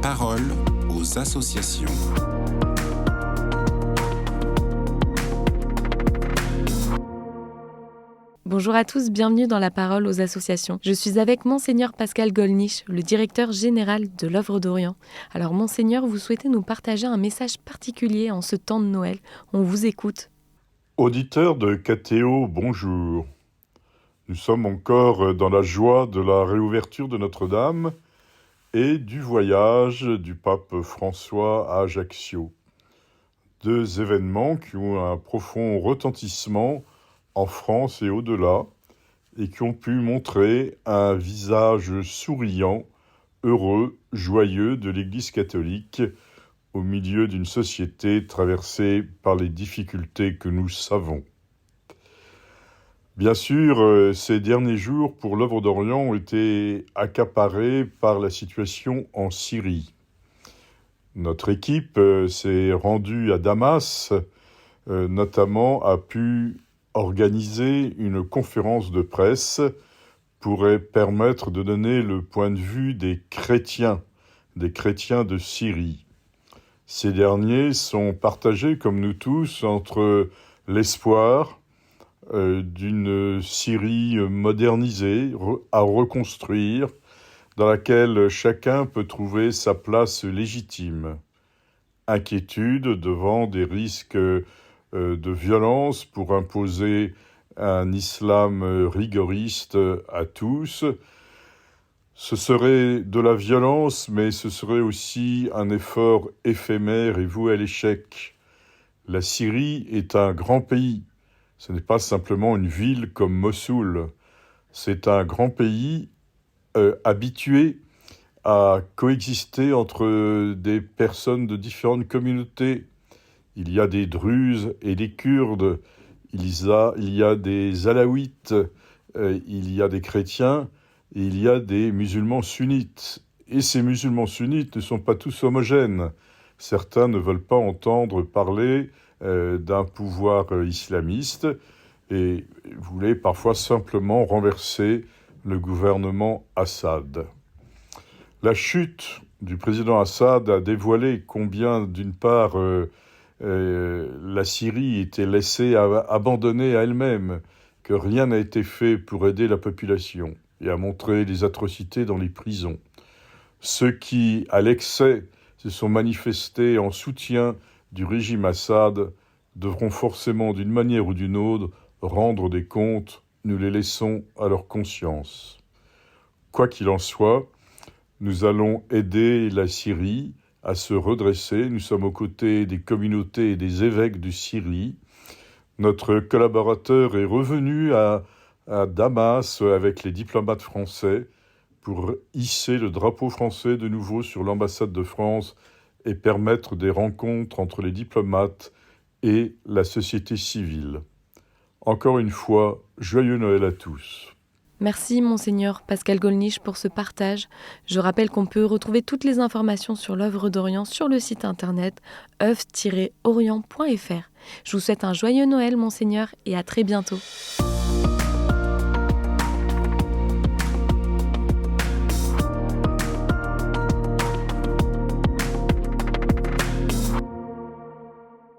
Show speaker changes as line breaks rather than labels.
parole aux associations.
Bonjour à tous, bienvenue dans la parole aux associations. Je suis avec Monseigneur Pascal Gollnisch, le directeur général de l'Œuvre d'Orient. Alors Monseigneur, vous souhaitez nous partager un message particulier en ce temps de Noël. On vous écoute.
Auditeurs de KTO, bonjour. Nous sommes encore dans la joie de la réouverture de Notre-Dame et du voyage du pape François à Ajaccio. Deux événements qui ont un profond retentissement en France et au-delà, et qui ont pu montrer un visage souriant, heureux, joyeux de l'Église catholique au milieu d'une société traversée par les difficultés que nous savons. Bien sûr, ces derniers jours pour l'Œuvre d'Orient ont été accaparés par la situation en Syrie. Notre équipe s'est rendue à Damas, notamment a pu organiser une conférence de presse pour permettre de donner le point de vue des chrétiens de Syrie. Ces derniers sont partagés, comme nous tous, entre l'espoir d'une Syrie modernisée, à reconstruire, dans laquelle chacun peut trouver sa place légitime. Inquiétude devant des risques de violence pour imposer un islam rigoriste à tous. Ce serait de la violence, mais ce serait aussi un effort éphémère et voué à l'échec. La Syrie est un grand pays. Ce n'est pas simplement une ville comme Mossoul. C'est un grand pays habitué à coexister entre des personnes de différentes communautés. Il y a des Druzes et des Kurdes, il y a des Alaouites, il y a des chrétiens, et il y a des musulmans sunnites. Et ces musulmans sunnites ne sont pas tous homogènes. Certains ne veulent pas entendre parler d'un pouvoir islamiste et voulaient parfois simplement renverser le gouvernement Assad. La chute du président Assad a dévoilé combien, d'une part, la Syrie était laissée abandonnée à elle-même, que rien n'a été fait pour aider la population, et a montré les atrocités dans les prisons. Ceux qui, à l'excès, se sont manifestés en soutien du régime Assad devront forcément, d'une manière ou d'une autre, rendre des comptes. Nous les laissons à leur conscience. Quoi qu'il en soit, nous allons aider la Syrie à se redresser. Nous sommes aux côtés des communautés et des évêques de Syrie. Notre collaborateur est revenu à Damas avec les diplomates français pour hisser le drapeau français de nouveau sur l'ambassade de France et permettre des rencontres entre les diplomates et la société civile. Encore une fois, joyeux Noël à tous.
Merci Monseigneur Pascal Gollnisch pour ce partage. Je rappelle qu'on peut retrouver toutes les informations sur l'Œuvre d'Orient sur le site internet oeuvre-orient.fr. Je vous souhaite un joyeux Noël Monseigneur et à très bientôt.